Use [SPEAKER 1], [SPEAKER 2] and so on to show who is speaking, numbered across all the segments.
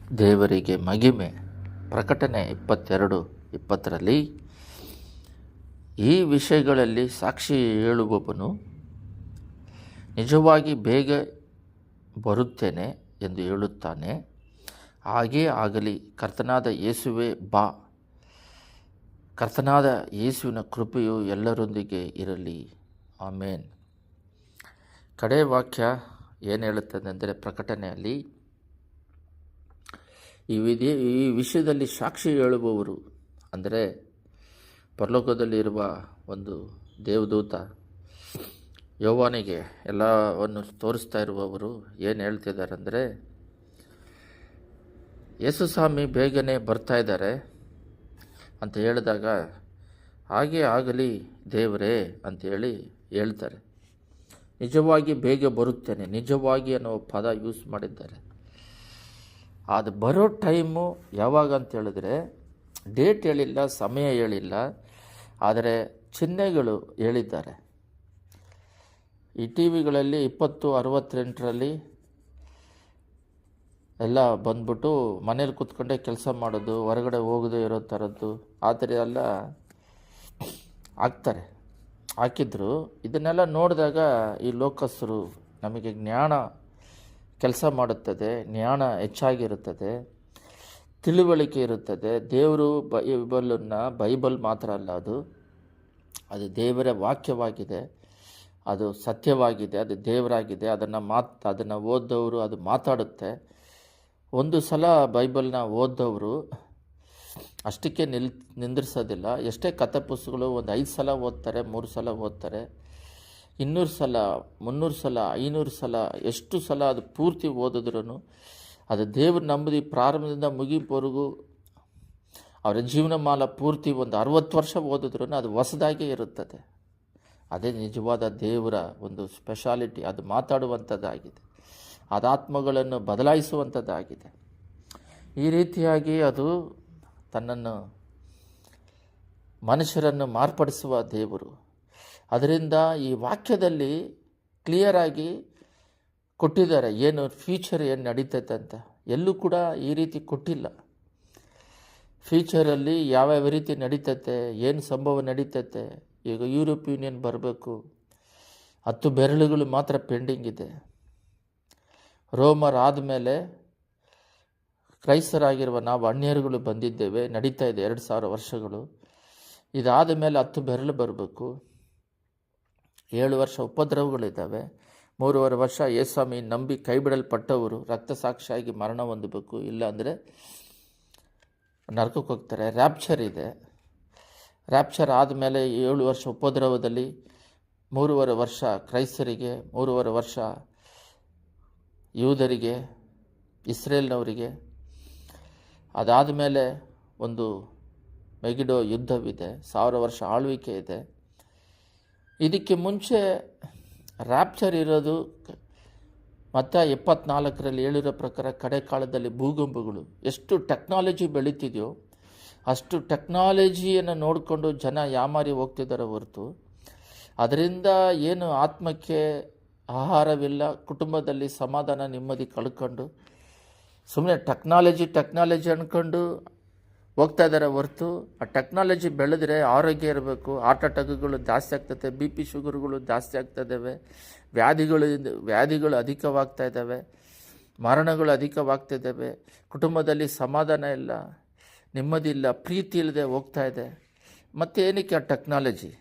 [SPEAKER 1] ದೇವರಿಗೆ ಮಹಿಮೆ. ಪ್ರಕಟಣೆ 22:20 ಈ ವಿಷಯಗಳಲ್ಲಿ ಸಾಕ್ಷಿ ಹೇಳುವವನು ನಿಜವಾಗಿ ಬೇಗ ಬರುತ್ತೇನೆ ಎಂದು ಹೇಳುತ್ತಾನೆ. ಹಾಗೇ ಆಗಲಿ. ಕರ್ತನಾದ ಯೇಸುವೇ ಬಾ. ಕರ್ತನಾದ ಯೇಸುವಿನ ಕೃಪೆಯು ಎಲ್ಲರೊಂದಿಗೆ ಇರಲಿ. ಆಮೇನ್. ಕಡೆ ವಾಕ್ಯ ಏನು ಹೇಳುತ್ತದೆ ಅಂದರೆ, ಪ್ರಕಟಣೆಯಲ್ಲಿ ಈ ವಿಷಯದಲ್ಲಿ ಸಾಕ್ಷಿ ಹೇಳುವವರು ಅಂದರೆ ಪರಲೋಕದಲ್ಲಿರುವ ಒಂದು ದೇವದೂತ ಯೋವಾನಿಗೆ ಎಲ್ಲವನ್ನು ತೋರಿಸ್ತಾ ಇರುವವರು ಏನು ಹೇಳ್ತಿದ್ದಾರೆ ಅಂದರೆ, ಯೇಸು ಸ್ವಾಮಿ ಬೇಗನೆ ಬರ್ತಾ ಇದ್ದಾರೆ ಅಂತ ಹೇಳಿದಾಗ, ಹಾಗೇ ಆಗಲಿ ದೇವರೇ ಅಂತೇಳಿ ಹೇಳ್ತಾರೆ. ನಿಜವಾಗಿ ಬೇಗ ಬರುತ್ತೇನೆ, ನಿಜವಾಗಿ ಅನ್ನೋ ಪದ ಯೂಸ್ ಮಾಡಿದ್ದಾರೆ. ಅದು ಬರೋ ಟೈಮು ಯಾವಾಗ ಅಂತ ಹೇಳಿದ್ರೆ ಡೇಟ್ ಹೇಳಿಲ್ಲ, ಸಮಯ ಹೇಳಿಲ್ಲ, ಆದರೆ ಚಿಹ್ನೆಗಳು ಹೇಳಿದ್ದಾರೆ. ಈ ಟಿ ವಿಗಳಲ್ಲಿ 2068 ಎಲ್ಲ ಬಂದ್ಬಿಟ್ಟು ಮನೇಲಿ ಕೂತ್ಕೊಂಡೇ ಕೆಲಸ ಮಾಡೋದು, ಹೊರಗಡೆ ಹೋಗದೆ ಇರೋ ಥರದ್ದು ಆ ಥರ ಎಲ್ಲ ಹಾಕಿದ್ರು. ಇದನ್ನೆಲ್ಲ ನೋಡಿದಾಗ ಈ ಲೋಕಸ್ಥರು ನಮಗೆ ಜ್ಞಾನ ಕೆಲಸ ಮಾಡುತ್ತದೆ, ಜ್ಞಾನ ಹೆಚ್ಚಾಗಿರುತ್ತದೆ, ತಿಳುವಳಿಕೆ ಇರುತ್ತದೆ. ದೇವರು ಬೈಬಲ್ ಮಾತ್ರ ಅಲ್ಲ, ಅದು ದೇವರ ವಾಕ್ಯವಾಗಿದೆ, ಅದು ಸತ್ಯವಾಗಿದೆ, ಅದು ದೇವರಾಗಿದೆ. ಅದನ್ನು ಓದೋರು ಅದು ಮಾತಾಡುತ್ತೆ. ಒಂದು ಸಲ ಬೈಬಲ್ನ ಓದೋರು ಅಷ್ಟಕ್ಕೆ ನಿಂದಿರಿಸೋದಿಲ್ಲ. ಎಷ್ಟೇ ಕಥೆ ಪುಸ್ತಕಗಳು ಒಂದು 5 ಸಲ ಓದ್ತಾರೆ, 3 ಸಲ ಓದ್ತಾರೆ, 200 ಸಲ, 300 ಸಲ, 500 ಸಲ, ಎಷ್ಟು ಸಲ ಅದು ಪೂರ್ತಿ ಓದಿದ್ರೂ ಅದು ದೇವ್ರ ನಂಬಿ ಪ್ರಾರಂಭದಿಂದ ಮುಗಿಪವರೆಗೂ ಅವರ ಜೀವನಮಾಲ ಪೂರ್ತಿ ಒಂದು 60 ವರ್ಷ ಓದಿದ್ರೂ ಅದು ಹೊಸದಾಗೇ ಇರುತ್ತದೆ. ಅದೇ ನಿಜವಾದ ದೇವರ ಒಂದು ಸ್ಪೆಷಾಲಿಟಿ. ಅದು ಮಾತಾಡುವಂಥದ್ದಾಗಿದೆ, ಅದು ಆತ್ಮಗಳನ್ನು ಬದಲಾಯಿಸುವಂಥದ್ದಾಗಿದೆ. ಈ ರೀತಿಯಾಗಿ ಅದು ತನ್ನನ್ನು ಮನುಷ್ಯರನ್ನು ಮಾರ್ಪಡಿಸುವ ದೇವರು. ಅದರಿಂದ ಈ ವಾಕ್ಯದಲ್ಲಿ ಕ್ಲಿಯರಾಗಿ ಕೊಟ್ಟಿದ್ದಾರೆ, ಏನು ಫ್ಯೂಚರ್ ಏನು ನಡೀತೈತೆ ಅಂತ. ಎಲ್ಲೂ ಕೂಡ ಈ ರೀತಿ ಕೊಟ್ಟಿಲ್ಲ. ಫ್ಯೂಚರಲ್ಲಿ ಯಾವ್ಯಾವ ರೀತಿ ನಡೀತೈತೆ, ಏನು ಸಂಭವ ನಡೀತೈತೆ. ಈಗ ಯುರೋಪ್ ಯೂನಿಯನ್ ಬರಬೇಕು, 10 ಬೆರಳುಗಳು ಮಾತ್ರ ಪೆಂಡಿಂಗ್ ಇದೆ. ರೋಮರ್ ಆದಮೇಲೆ ಕ್ರೈಸ್ತರಾಗಿರುವ ನಾವು ಅನ್ಯರುಗಳು ಬಂದಿದ್ದೇವೆ, ನಡೀತಾ ಇದೆ 2000 ವರ್ಷಗಳು. ಇದಾದ ಮೇಲೆ 10 ಬೆರಳು ಬರಬೇಕು. 7 ವರ್ಷ ಉಪದ್ರವಗಳಿದ್ದಾವೆ. 3.5 ವರ್ಷ ಯೇಸುಸ್ವಾಮಿ ನಂಬಿ ಕೈ ಬಿಡಲ್ಪಟ್ಟವರು ರಕ್ತಸಾಕ್ಷಿಯಾಗಿ ಮರಣ ಹೊಂದಬೇಕು, ಇಲ್ಲಾಂದರೆ ನರಕಕ್ಕೆ ಹೋಗ್ತಾರೆ. ರ್ಯಾಪ್ಚರ್ ಇದೆ. ರ್ಯಾಪ್ಚರ್ ಆದಮೇಲೆ 7 ವರ್ಷ ಉಪದ್ರವದಲ್ಲಿ 3.5 ವರ್ಷ ಕ್ರೈಸ್ತರಿಗೆ, 3.5 ವರ್ಷ ಯೂದರಿಗೆ, ಇಸ್ರೇಲ್ನವರಿಗೆ. ಅದಾದ ಮೇಲೆ ಒಂದು ಮೆಗಿಡೋ ಯುದ್ಧವಿದೆ, 1000 ವರ್ಷ ಆಳ್ವಿಕೆ ಇದೆ. ಇದಕ್ಕೆ ಮುಂಚೆ ರ್ಯಾಪ್ಚರ್ ಇರೋದು ಮತ್ತು 74 ಹೇಳಿರೋ ಪ್ರಕಾರ ಕಡೆ ಕಾಲದಲ್ಲಿ ಭೂಕಂಪಗಳು. ಎಷ್ಟು ಟೆಕ್ನಾಲಜಿ ಬೆಳೀತಿದೆಯೋ ಅಷ್ಟು ಟೆಕ್ನಾಲಜಿಯನ್ನು ನೋಡಿಕೊಂಡು ಜನ ಯಾಮಾರಿ ಹೋಗ್ತಿದ್ದಾರೆ ಹೊರತು ಅದರಿಂದ ಏನು ಆತ್ಮಕ್ಕೆ ಆಹಾರವಿಲ್ಲ, ಕುಟುಂಬದಲ್ಲಿ ಸಮಾಧಾನ ನೆಮ್ಮದಿ ಕಳ್ಕೊಂಡು ಸುಮ್ಮನೆ ಟೆಕ್ನಾಲಜಿ ಅಂದ್ಕೊಂಡು ಹೋಗ್ತಾ ಇದ್ದಾರೆ ಹೊರತು ಆ ಟೆಕ್ನಾಲಜಿ ಬೆಳೆದ್ರೆ ಆರೋಗ್ಯ ಇರಬೇಕು. ಹಾರ್ಟ್ ಅಟ್ಯಾಕ್ಗಳು ಜಾಸ್ತಿ ಆಗ್ತದೆ, BP ಶುಗರ್ಗಳು ಜಾಸ್ತಿ ಆಗ್ತಾಯಿದ್ದಾವೆ, ವ್ಯಾಧಿಗಳು ಅಧಿಕವಾಗ್ತಾ ಇದ್ದಾವೆ, ಮರಣಗಳು ಅಧಿಕವಾಗ್ತಿದ್ದಾವೆ, ಕುಟುಂಬದಲ್ಲಿ ಸಮಾಧಾನ ಇಲ್ಲ, ನೆಮ್ಮದಿ ಇಲ್ಲ, ಪ್ರೀತಿ ಇಲ್ಲದೆ ಹೋಗ್ತಾ ಇದೆ. ಮತ್ತು ಏನಕ್ಕೆ ಆ ಟೆಕ್ನಾಲಜಿ?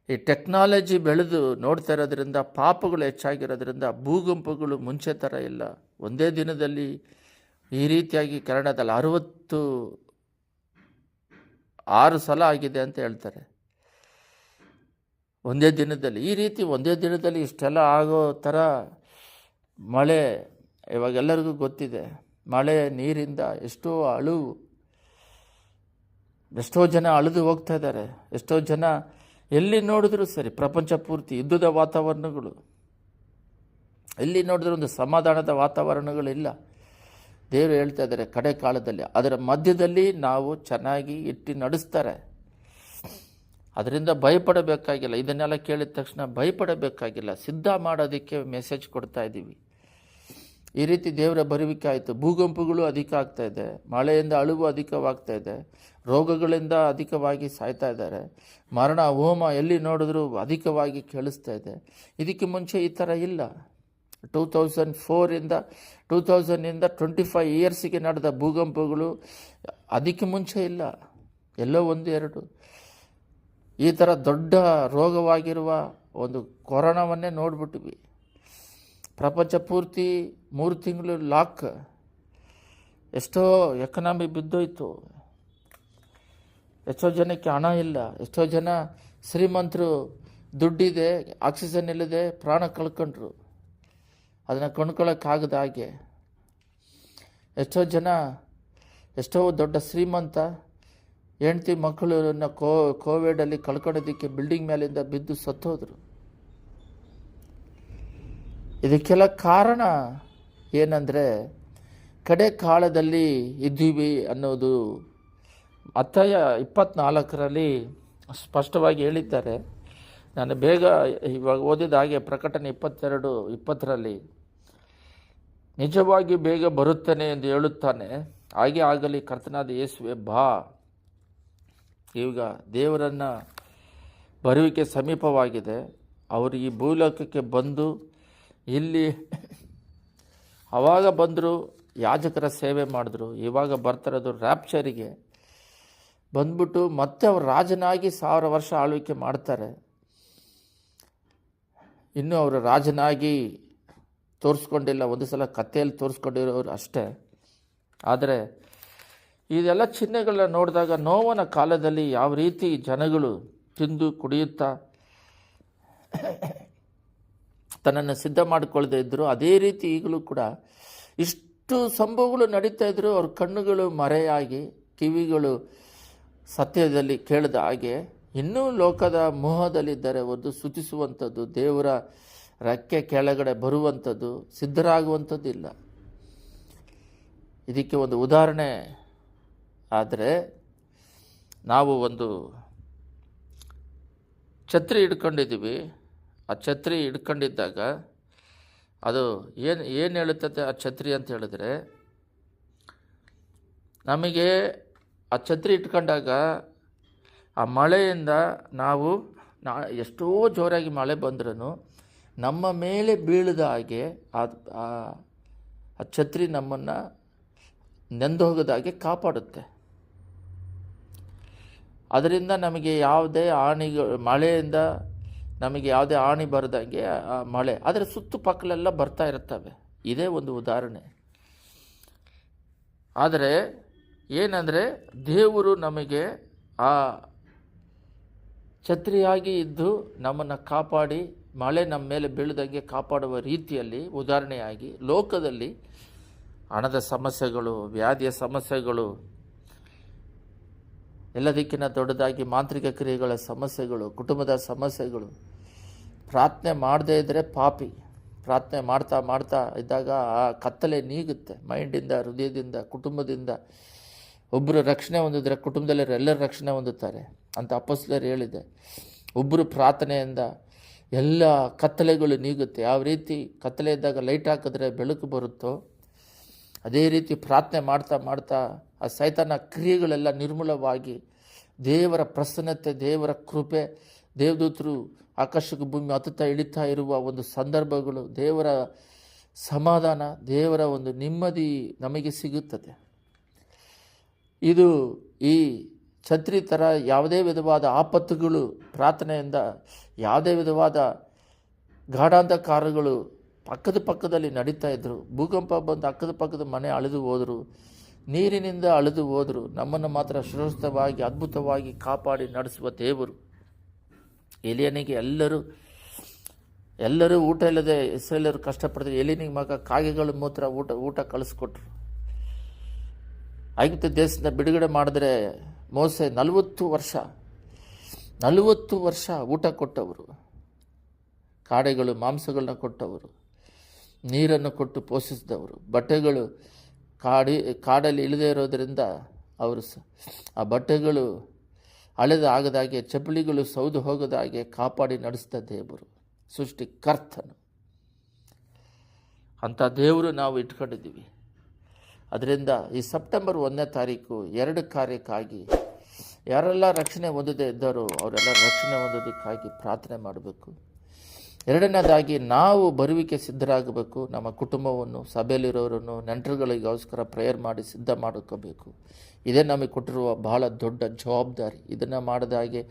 [SPEAKER 1] ಈ ಟೆಕ್ನಾಲಜಿ ಬೆಳೆದು ನೋಡ್ತಾ ಇರೋದ್ರಿಂದ ಪಾಪಗಳು ಹೆಚ್ಚಾಗಿರೋದ್ರಿಂದ ಭೂಕಂಪಗಳು ಮುಂಚೆ ಥರ ಇಲ್ಲ. ಒಂದೇ ದಿನದಲ್ಲಿ ಈ ರೀತಿಯಾಗಿ ಕನ್ನಡದಲ್ಲಿ 66 ಸಲ ಆಗಿದೆ ಅಂತ ಹೇಳ್ತಾರೆ ಒಂದೇ ದಿನದಲ್ಲಿ. ಈ ರೀತಿ ಒಂದೇ ದಿನದಲ್ಲಿ ಇಷ್ಟೆಲ್ಲ ಆಗೋ ಥರ ಮಳೆ ಇವಾಗೆಲ್ಲರಿಗೂ ಗೊತ್ತಿದೆ. ಮಳೆ ನೀರಿಂದ ಎಷ್ಟೋ ಜನ ಅಳಿದು ಹೋಗ್ತಾ ಇದ್ದಾರೆ. ಎಷ್ಟೋ ಜನ ಎಲ್ಲಿ ನೋಡಿದ್ರು ಸರಿ, ಪ್ರಪಂಚ ಪೂರ್ತಿ ಯುದ್ಧದ ವಾತಾವರಣಗಳು, ಎಲ್ಲಿ ನೋಡಿದ್ರು ಒಂದು ಸಮಾಧಾನದ ವಾತಾವರಣಗಳಿಲ್ಲ. ದೇವರು ಹೇಳ್ತಾ ಇದ್ದಾರೆ ಕಡೆ ಕಾಲದಲ್ಲಿ ಅದರ ಮಧ್ಯದಲ್ಲಿ ನಾವು ಚೆನ್ನಾಗಿ ಇಟ್ಟು ನಡೆಸ್ತಾರೆ. ಅದರಿಂದ ಭಯಪಡಬೇಕಾಗಿಲ್ಲ. ಇದನ್ನೆಲ್ಲ ಕೇಳಿದ ತಕ್ಷಣ ಭಯಪಡಬೇಕಾಗಿಲ್ಲ. ಸಿದ್ಧ ಮಾಡೋದಕ್ಕೆ ಮೆಸೇಜ್ ಕೊಡ್ತಾ ಇದ್ದೀವಿ. ಈ ರೀತಿ ದೇವರ ಬರುವಿಕೆ ಆಯಿತು. ಭೂಕಂಪಗಳು ಅಧಿಕ ಆಗ್ತಾ ಇದೆ, ಮಳೆಯಿಂದ ಅಳುವು ಅಧಿಕವಾಗ್ತಾ ಇದೆ, ರೋಗಗಳಿಂದ ಅಧಿಕವಾಗಿ ಸಾಯ್ತಾ ಇದ್ದಾರೆ, ಮರಣ ಹೋಮ ಎಲ್ಲಿ ನೋಡಿದ್ರೂ ಅಧಿಕವಾಗಿ ಕೇಳಿಸ್ತಾ ಇದೆ. ಇದಕ್ಕೆ ಮುಂಚೆ ಈ ಥರ ಇಲ್ಲ. 2004ಇಂದ 25 ಇಯರ್ಸಿಗೆ ನಡೆದ ಭೂಕಂಪಗಳು ಅದಕ್ಕೆ ಮುಂಚೆ ಇಲ್ಲ. ಎಲ್ಲೋ ಒಂದು ಎರಡು ಈ ಥರ ದೊಡ್ಡ ರೋಗವಾಗಿರುವ ಒಂದು ಕೊರೋನಾವನ್ನೇ ನೋಡ್ಬಿಟ್ವಿ. ಪ್ರಪಂಚ ಪೂರ್ತಿ 3 ತಿಂಗಳು ಲಾಕ್. ಎಷ್ಟೋ ಎಕನಾಮಿ ಬಿದ್ದೋಯ್ತು, ಎಷ್ಟೋ ಜನಕ್ಕೆ ಹಣ ಇಲ್ಲ, ಎಷ್ಟೋ ಜನ ಶ್ರೀಮಂತರು ದುಡ್ಡಿದೆ, ಆಕ್ಸಿಜನ್ ಇಲ್ಲದೆ ಪ್ರಾಣ ಕಳ್ಕೊಂಡ್ರು, ಅದನ್ನು ಕೊಂಡ್ಕೊಳ್ಳೋಕ್ಕಾಗದ ಹಾಗೆ. ಎಷ್ಟೋ ದೊಡ್ಡ ಶ್ರೀಮಂತ ಹೆಂಡ್ತಿ ಮಕ್ಕಳನ್ನ ಕೋವಿಡಲ್ಲಿ ಕಳ್ಕೊಳ್ಳೋದಕ್ಕೆ ಬಿಲ್ಡಿಂಗ್ ಮೇಲಿಂದ ಬಿದ್ದು ಸತ್ತೋದ್ರು. ಇದಕ್ಕೆಲ್ಲ ಕಾರಣ ಏನಂದರೆ ಕಡೆ ಕಾಲದಲ್ಲಿ ಇದ್ದೀವಿ ಅನ್ನೋದು ಮತ್ತಾಯ 24ರಲ್ಲಿ ಸ್ಪಷ್ಟವಾಗಿ ಹೇಳಿದ್ದಾರೆ. ನಾನು ಬೇಗ ಇವಾಗ ಓದಿದ ಹಾಗೆ ಪ್ರಕಟಣೆ 22:20ರಲ್ಲಿ ನಿಜವಾಗಿ ಬೇಗ ಬರುತ್ತಾನೆ ಎಂದು ಹೇಳುತ್ತಾನೆ, ಹಾಗೆ ಆಗಲಿ ಕರ್ತನಾದ ಯೇಸುವೆ ಬಾ. ಈಗ ದೇವರನ್ನು ಬರುವಿಕೆ ಸಮೀಪವಾಗಿದೆ. ಅವರು ಈ ಭೂಲೋಕಕ್ಕೆ ಬಂದು ಇಲ್ಲಿ ಆವಾಗ ಬಂದರು, ಯಾಜಕರ ಸೇವೆ ಮಾಡಿದ್ರು. ಇವಾಗ ಬರ್ತಾರದು ರ್ಯಾಪ್ಚರಿಗೆ ಬಂದ್ಬಿಟ್ಟು ಮತ್ತೆ ಅವರು ರಾಜನಾಗಿ 1000 ವರ್ಷ ಆಳ್ವಿಕೆ ಮಾಡ್ತಾರೆ. ಇನ್ನೂ ಅವರು ರಾಜನಾಗಿ ತೋರಿಸ್ಕೊಂಡಿಲ್ಲ, ಒಂದು ಸಲ ಕಥೆಯಲ್ಲಿ ತೋರಿಸ್ಕೊಂಡಿರೋರು ಅಷ್ಟೇ. ಆದರೆ ಇದೆಲ್ಲ ಚಿಹ್ನೆಗಳನ್ನ ನೋಡಿದಾಗ ನೋವನ ಕಾಲದಲ್ಲಿ ಯಾವ ರೀತಿ ಜನಗಳು ತಿಂದು ಕುಡಿಯುತ್ತಾ ತನ್ನನ್ನು ಸಿದ್ಧ ಮಾಡಿಕೊಳ್ಳದೆ ಇದ್ದರು, ಅದೇ ರೀತಿ ಈಗಲೂ ಕೂಡ ಇಷ್ಟು ಸಂಭವಗಳು ನಡೀತಾ ಇದ್ದರು. ಅವ್ರ ಕಣ್ಣುಗಳು ಮರೆಯಾಗಿ, ಕಿವಿಗಳು ಸತ್ಯದಲ್ಲಿ ಕೇಳದ ಹಾಗೆ ಇನ್ನೂ ಲೋಕದ ಮೋಹದಲ್ಲಿದ್ದಾರೆ. ಒಂದು ಸ್ತುತಿಸುವಂಥದ್ದು, ದೇವರ ರೆಕ್ಕೆ ಕೆಳಗಡೆ ಬರುವಂಥದ್ದು, ಸಿದ್ಧರಾಗುವಂಥದ್ದು ಇಲ್ಲ. ಇದಕ್ಕೆ ಒಂದು ಉದಾಹರಣೆ ಆದರೆ, ನಾವು ಒಂದು ಛತ್ರಿ ಹಿಡ್ಕೊಂಡಿದ್ದೀವಿ. ಆ ಛತ್ರಿ ಹಿಡ್ಕೊಂಡಿದ್ದಾಗ ಅದು ಏನು ಹೇಳುತ್ತದೆ ಆ ಛತ್ರಿ ಅಂತ ಹೇಳಿದ್ರೆ, ನಮಗೆ ಆ ಛತ್ರಿ ಇಟ್ಕೊಂಡಾಗ ಆ ಮಳೆಯಿಂದ ನಾವು ಎಷ್ಟೋ ಜೋರಾಗಿ ಮಳೆ ಬಂದ್ರೂ ನಮ್ಮ ಮೇಲೆ ಬೀಳದ ಹಾಗೆ ಆ ಛತ್ರಿ ನಮ್ಮನ್ನು ನೆಂದು ಹೋಗದ ಹಾಗೆ ಕಾಪಾಡುತ್ತೆ. ಅದರಿಂದ ನಮಗೆ ಯಾವುದೇ ಮಳೆಯಿಂದ ನಮಗೆ ಯಾವುದೇ ಹಾನಿ ಬರದಂಗೆ ಆ ಮಳೆ ಅದರ ಸುತ್ತುಪಕ್ಕಲೆಲ್ಲ ಬರ್ತಾ ಇರ್ತವೆ. ಇದೇ ಒಂದು ಉದಾಹರಣೆ. ಆದರೆ ಏನಂದರೆ, ದೇವರು ನಮಗೆ ಆ ಛತ್ರಿಯಾಗಿ ಇದ್ದು ನಮ್ಮನ್ನು ಕಾಪಾಡಿ ಮಳೆ ನಮ್ಮ ಮೇಲೆ ಬೀಳದಂಗೆ ಕಾಪಾಡುವ ರೀತಿಯಲ್ಲಿ ಉದಾಹರಣೆಯಾಗಿ ಲೋಕದಲ್ಲಿ ಹಣದ ಸಮಸ್ಯೆಗಳು, ವ್ಯಾಧಿಯ ಸಮಸ್ಯೆಗಳು, ಎಲ್ಲದಕ್ಕಿಂತ ದೊಡ್ಡದಾಗಿ ಮಾಂತ್ರಿಕ ಕ್ರಿಯೆಗಳ ಸಮಸ್ಯೆಗಳು, ಕುಟುಂಬದ ಸಮಸ್ಯೆಗಳು, ಪ್ರಾರ್ಥನೆ ಮಾಡದೇ ಇದ್ದರೆ ಪಾಪಿ. ಪ್ರಾರ್ಥನೆ ಮಾಡ್ತಾ ಇದ್ದಾಗ ಆ ಕತ್ತಲೆ ನೀಗುತ್ತೆ ಮೈಂಡಿಂದ, ಹೃದಯದಿಂದ, ಕುಟುಂಬದಿಂದ. ಒಬ್ಬರು ರಕ್ಷಣೆ ಹೊಂದಿದ್ರೆ ಕುಟುಂಬದಲ್ಲಿ ಎಲ್ಲರೂ ರಕ್ಷಣೆ ಹೊಂದುತ್ತಾರೆ ಅಂತ ಅಪೊಸ್ತಲರು ಹೇಳಿದೆ. ಒಬ್ಬರು ಪ್ರಾರ್ಥನೆಯಿಂದ ಎಲ್ಲ ಕತ್ತಲೆಗಳು ನೀಗುತ್ತೆ. ಯಾವ ರೀತಿ ಕತ್ತಲೆ ಇದ್ದಾಗ ಲೈಟ್ ಹಾಕಿದ್ರೆ ಬೆಳಕು ಬರುತ್ತೋ, ಅದೇ ರೀತಿ ಪ್ರಾರ್ಥನೆ ಮಾಡ್ತಾ ಆ ಸೈತಾನ ಕ್ರಿಯೆಗಳೆಲ್ಲ ನಿರ್ಮೂಲವಾಗಿ ದೇವರ ಪ್ರಸನ್ನತೆ, ದೇವರ ಕೃಪೆ, ದೇವದೂತರು ಆಕಾಶಕ್ಕೆ ಭೂಮಿ ಹತ್ತುತ್ತಾ ಇಳಿತಾ ಇರುವ ಒಂದು ಸಂದರ್ಭಗಳು, ದೇವರ ಸಮಾಧಾನ, ದೇವರ ಒಂದು ನೆಮ್ಮದಿ ನಮಗೆ ಸಿಗುತ್ತದೆ. ಇದು ಈ ಛತ್ರಿ ಥರ ಯಾವುದೇ ವಿಧವಾದ ಆಪತ್ತುಗಳು ಪ್ರಾರ್ಥನೆಯಿಂದ, ಯಾವುದೇ ವಿಧವಾದ ಗಾಢಾಂಧಕಾರಗಳು ಪಕ್ಕದಲ್ಲಿ ನಡೀತಾ ಇದ್ದರು. ಭೂಕಂಪ ಬಂದು ಅಕ್ಕದ ಮನೆ ಅಳಿದು ಹೋದರು, ನೀರಿನಿಂದ ಅಳಿದು ಹೋದರು. ನಮ್ಮನ್ನು ಮಾತ್ರ ಸುರಕ್ಷಿತವಾಗಿ ಅದ್ಭುತವಾಗಿ ಕಾಪಾಡಿ ನಡೆಸುವ ದೇವರು. ಎಲಿಯನಿಗೆ ಎಲ್ಲರೂ ಊಟ ಇಲ್ಲದೆ ಇಸ್ರಾಯೇಲರು ಕಷ್ಟಪಡ್ತಾರೆ. ಎಲಿಯನಿಗೆ ಮಗ ಕಾಗೆಗಳು ಮೂತ್ರ ಊಟ ಕಳಿಸ್ಕೊಟ್ರು. ಐಗುಪ್ತ ದೇಶದಿಂದ ಬಿಡುಗಡೆ ಮಾಡಿದ್ರೆ ಮೋಸೆ 40 ವರ್ಷ ಊಟ ಕೊಟ್ಟವರು, ಕಾಡೆಗಳು ಮಾಂಸಗಳನ್ನ ಕೊಟ್ಟವರು, ನೀರನ್ನು ಕೊಟ್ಟು ಪೋಷಿಸಿದವರು. ಬಟ್ಟೆಗಳು ಕಾಡಲ್ಲಿ ಇಳಿದೇ ಇರೋದರಿಂದ ಅವರು ಆ ಬಟ್ಟೆಗಳು ಹಳೆದ ಆಗದಾಗೆ, ಚಪ್ಪಲಿಗಳು ಸೌದು ಹೋಗದಾಗೆ ಕಾಪಾಡಿ ನಡೆಸಿದ ದೇವರು, ಸೃಷ್ಟಿಕರ್ತನು. ಅಂಥ ದೇವರು ನಾವು ಇಟ್ಕೊಂಡಿದ್ದೀವಿ. ಅದರಿಂದ ಈ ಸೆಪ್ಟೆಂಬರ್ 1ನೇ ತಾರೀಕು 2 ಕಾರ್ಯಕ್ಕಾಗಿ ಯಾರೆಲ್ಲ ರಕ್ಷಣೆ ಹೊಂದದೇ ಇದ್ದಾರೋ ಅವರೆಲ್ಲ ರಕ್ಷಣೆ ಹೊಂದೋದಕ್ಕಾಗಿ ಪ್ರಾರ್ಥನೆ ಮಾಡಬೇಕು. 2ನೇದಾಗಿ ನಾವು ಬರುವಿಕೆ ಸಿದ್ಧರಾಗಬೇಕು. ನಮ್ಮ ಕುಟುಂಬವನ್ನು, ಸಭೆಯಲ್ಲಿರೋರನ್ನು, ನೆಂಟರುಗಳಿಗೋಸ್ಕರ ಪ್ರೇಯರ್ ಮಾಡಿ ಸಿದ್ಧ ಮಾಡ್ಕೋಬೇಕು. ಇದೇ ನಮಗೆ ಕೊಟ್ಟಿರುವ ಬಹಳ ದೊಡ್ಡ ಜವಾಬ್ದಾರಿ. ಇದನ್ನು ಮಾಡಿದ ಹಾಗೆ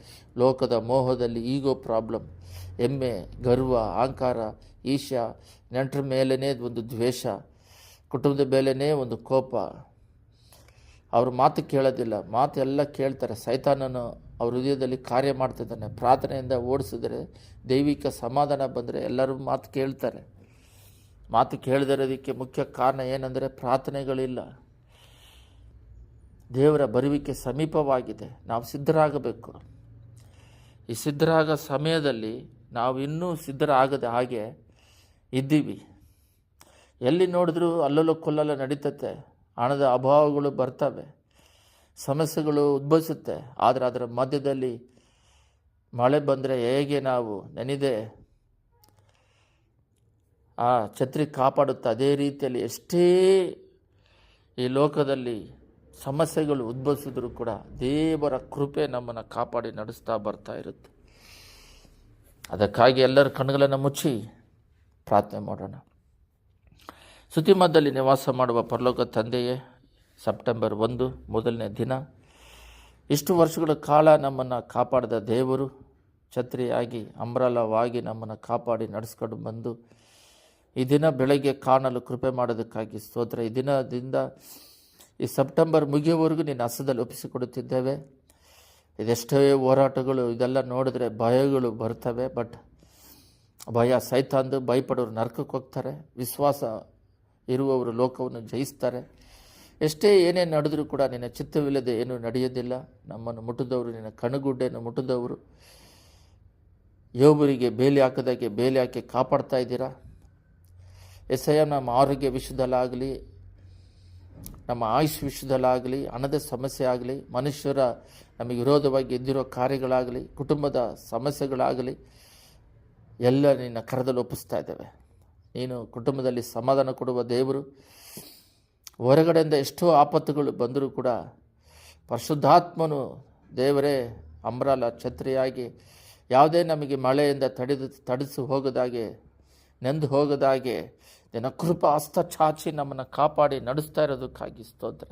[SPEAKER 1] ಲೋಕದ ಮೋಹದಲ್ಲಿ ಈಗೋ ಪ್ರಾಬ್ಲಮ್, ಹೆಮ್ಮೆ, ಗರ್ವ, ಅಹಂಕಾರ, ಈರ್ಷ್ಯ, ನೆಂಟರ ಮೇಲೇ ಒಂದು ದ್ವೇಷ, ಕುಟುಂಬದ ಮೇಲೇ ಒಂದು ಕೋಪ, ಅವ್ರ ಮಾತು ಕೇಳೋದಿಲ್ಲ, ಮಾತು ಎಲ್ಲ ಕೇಳ್ತಾರೆ. ಸೈತಾನನು ಅವ್ರ ಹೃದಯದಲ್ಲಿ ಕಾರ್ಯ ಮಾಡ್ತಿದ್ದಾನೆ. ಪ್ರಾರ್ಥನೆಯಿಂದ ಓಡಿಸಿದ್ರೆ ದೈವಿಕ ಸಮಾಧಾನ ಬಂದರೆ ಎಲ್ಲರೂ ಮಾತು ಕೇಳ್ತಾರೆ. ಮಾತು ಕೇಳದಿರೋದಕ್ಕೆ ಮುಖ್ಯ ಕಾರಣ ಏನಂದರೆ ಪ್ರಾರ್ಥನೆಗಳಿಲ್ಲ. ದೇವರ ಬರುವಿಕೆ ಸಮೀಪವಾಗಿದೆ. ನಾವು ಸಿದ್ಧರಾಗಬೇಕು. ಈ ಸಿದ್ಧರಾಗೋ ಸಮಯದಲ್ಲಿ ನಾವು ಇನ್ನೂ ಸಿದ್ಧರಾಗದ ಹಾಗೆ ಇದ್ದೀವಿ. ಎಲ್ಲಿ ನೋಡಿದ್ರೂ ಅಲ್ಲಲ್ಲೂ ಕೊಲ್ಲಲ್ಲ ನಡೀತತೆ. ಹಣದ ಅಭಾವಗಳು ಬರ್ತವೆ, ಸಮಸ್ಯೆಗಳು ಉದ್ಭವಿಸುತ್ತೆ. ಆದರೆ ಅದರ ಮಧ್ಯದಲ್ಲಿ ಮಳೆ ಬಂದರೆ ಹೇಗೆ ನಾವು ನೆನೆದೇ ಆ ಛತ್ರಿ ಕಾಪಾಡುತ್ತೆ, ಅದೇ ರೀತಿಯಲ್ಲಿ ಎಷ್ಟೇ ಈ ಲೋಕದಲ್ಲಿ ಸಮಸ್ಯೆಗಳು ಉದ್ಭವಿಸಿದ್ರು ಕೂಡ ದೇವರ ಕೃಪೆ ನಮ್ಮನ್ನು ಕಾಪಾಡಿ ನಡೆಸ್ತಾ ಬರ್ತಾ ಇರುತ್ತೆ. ಅದಕ್ಕಾಗಿ ಎಲ್ಲರ ಕಣ್ಣುಗಳನ್ನು ಮುಚ್ಚಿ ಪ್ರಾರ್ಥನೆ ಮಾಡೋಣ. ಸ್ತುತಿಮಧ್ಯದಲ್ಲಿ ನಿವಾಸ ಮಾಡುವ ಪರಲೋಕ ತಂದೆಯೇ, ಸೆಪ್ಟೆಂಬರ್ 1 ಮೊದಲನೇ ದಿನ, ಇಷ್ಟು ವರ್ಷಗಳ ಕಾಲ ನಮ್ಮನ್ನು ಕಾಪಾಡಿದ ದೇವರು, ಛತ್ರಿಯಾಗಿ ಅಂಬ್ರಲವಾಗಿ ನಮ್ಮನ್ನು ಕಾಪಾಡಿ ನಡೆಸ್ಕೊಂಡು ಬಂದು ಈ ದಿನ ಬೆಳಗ್ಗೆ ಕಾಣಲು ಕೃಪೆ ಮಾಡೋದಕ್ಕಾಗಿ ಸ್ತೋತ್ರ. ಈ ದಿನದಿಂದ ಈ ಸೆಪ್ಟೆಂಬರ್ ಮುಗಿಯುವವರೆಗೂ ನಿನ್ನ ಹಸ್ತದಲ್ಲಿ ಒಪ್ಪಿಸಿಕೊಡುತ್ತಿದ್ದೇವೆ. ಇದೆಷ್ಟೇ ಹೋರಾಟಗಳು, ಇದೆಲ್ಲ ನೋಡಿದ್ರೆ ಭಯಗಳು ಬರ್ತವೆ. ಬಟ್ ಭಯ ಸೈತಾನ್ದು, ಭಯಪಡೋರು ನರಕಕ್ಕೆ ಹೋಗ್ತಾರೆ, ವಿಶ್ವಾಸ ಇರುವವರು ಲೋಕವನ್ನು ಜಯಿಸ್ತಾರೆ. ಎಷ್ಟೇ ಏನೇನು ನಡೆದರೂ ಕೂಡ ನಿನ್ನ ಚಿತ್ತವಿಲ್ಲದೆ ಏನೂ ನಡೆಯೋದಿಲ್ಲ. ನಮ್ಮನ್ನು ಮುಟ್ಟಿದವರು, ನಿನ್ನ ಕಣಗುಡ್ಡೆಯನ್ನು ಮುಟ್ಟಿದವರು, ಯೋಬರಿಗೆ ಬೇಲಿ ಹಾಕಿದಾಗೆ ಬೇಲಿ ಹಾಕಿ ಕಾಪಾಡ್ತಾ ಇದ್ದೀರಾ. ಎಸಯ್ಯ, ನಮ್ಮ ಆರೋಗ್ಯ ವಿಷಯದಲ್ಲಾಗಲಿ, ನಮ್ಮ ಆಯುಷ್ ವಿಷಯದಲ್ಲಾಗಲಿ, ಹಣದ ಸಮಸ್ಯೆ ಆಗಲಿ, ಮನುಷ್ಯರ ನಮಗೆ ವಿರೋಧವಾಗಿ ಎದ್ದಿರೋ ಕಾರ್ಯಗಳಾಗಲಿ, ಕುಟುಂಬದ ಸಮಸ್ಯೆಗಳಾಗಲಿ, ಎಲ್ಲ ನಿನ್ನ ಕರದಲ್ಲಿ ಒಪ್ಪಿಸ್ತಾ ಇದ್ದೇವೆ. ನೀನು ಕುಟುಂಬದಲ್ಲಿ ಸಮಾಧಾನ ಕೊಡುವ ದೇವರು. ಹೊರಗಡೆಯಿಂದ ಎಷ್ಟೋ ಆಪತ್ತುಗಳು ಬಂದರೂ ಕೂಡ ಪರಿಶುದ್ಧಾತ್ಮನು ದೇವರೇ ಅಂಬ್ರಾಲ ಛತ್ರಿಯಾಗಿ ಯಾವುದೇ ನಮಗೆ ಮಳೆಯಿಂದ ತಡಿಸಿ ಹೋಗದಾಗೆ, ನೆಂದು ಹೋಗದಾಗೆ ನಿನ್ನ ಕೃಪಾ ಹಸ್ತ ಚಾಚಿ ನಮ್ಮನ್ನು ಕಾಪಾಡಿ ನಡೆಸ್ತಾ ಇರೋದಕ್ಕಾಗಿ ಸ್ತೋತ್ರ.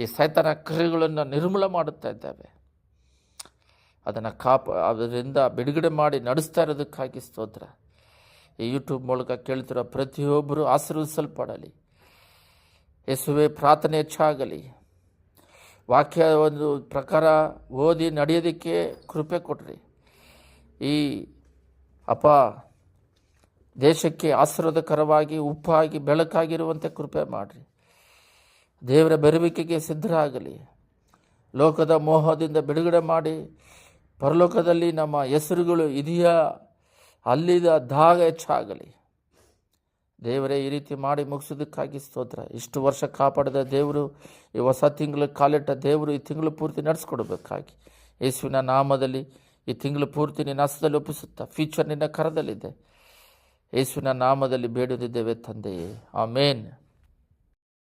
[SPEAKER 1] ಈ ಸೈತಾನ ಕ್ರಿಯೆಗಳನ್ನು ನಿರ್ಮೂಲ ಮಾಡುತ್ತಾ ಇದ್ದಾವೆ. ಅದನ್ನು ಅದರಿಂದ ಬಿಡುಗಡೆ ಮಾಡಿ ನಡೆಸ್ತಾ ಇರೋದಕ್ಕಾಗಿ ಸ್ತೋತ್ರ. ಈ ಯೂಟ್ಯೂಬ್ ಮೂಲಕ ಕೇಳ್ತಿರೋ ಪ್ರತಿಯೊಬ್ಬರು ಆಶೀರ್ವದಿಸಲ್ಪಡಲಿ. ಯೇಸುವೆ, ಪ್ರಾರ್ಥನೆ ಹೆಚ್ಚಾಗಲಿ. ವಾಕ್ಯ ಒಂದು ಪ್ರಕಾರ ಓದಿ ನಡೆಯೋದಕ್ಕೆ ಕೃಪೆ ಕೊಟ್ರಿ. ಈ ದೇಶಕ್ಕೆ ಆಶೀರ್ವಾದಕರವಾಗಿ, ಉಪ್ಪಾಗಿ, ಬೆಳಕಾಗಿರುವಂತೆ ಕೃಪೆ ಮಾಡಿರಿ. ದೇವರ ಬರುವಿಕೆಗೆ ಸಿದ್ಧರಾಗಲಿ. ಲೋಕದ ಮೋಹದಿಂದ ಬಿಡುಗಡೆ ಮಾಡಿ ಪರಲೋಕದಲ್ಲಿ ನಮ್ಮ ಹೆಸರುಗಳು ಇದೆಯಾ ಅಲ್ಲಿದ ದಾಗ ಹೆಚ್ಚಾಗಲಿ. ದೇವರೇ, ಈ ರೀತಿ ಮಾಡಿ ಮುಗಿಸೋದಕ್ಕಾಗಿ ಸ್ತೋತ್ರ. ಇಷ್ಟು ವರ್ಷ ಕಾಪಾಡಿದ ದೇವರು, ಈ ಹೊಸ ತಿಂಗಳು ಕಾಲಿಟ್ಟ ದೇವರು ಈ ತಿಂಗಳು ಪೂರ್ತಿ ನಡೆಸ್ಕೊಡ್ಬೇಕಾಗಿ ಯೇಸುವಿನ ನಾಮದಲ್ಲಿ ಈ ತಿಂಗಳು ಪೂರ್ತಿ ನಿನ್ನ ಹಸ್ತದಲ್ಲಿ ಒಪ್ಪಿಸುತ್ತಾ, ಫ್ಯೂಚರ್ ನಿನ್ನ ಕರದಲ್ಲಿದೆ. ಯೇಸುವಿನ ನಾಮದಲ್ಲಿ ಬೇಡುತ್ತಿದ್ದೇವೆ ತಂದೆಯೇ, ಆಮೇನ್.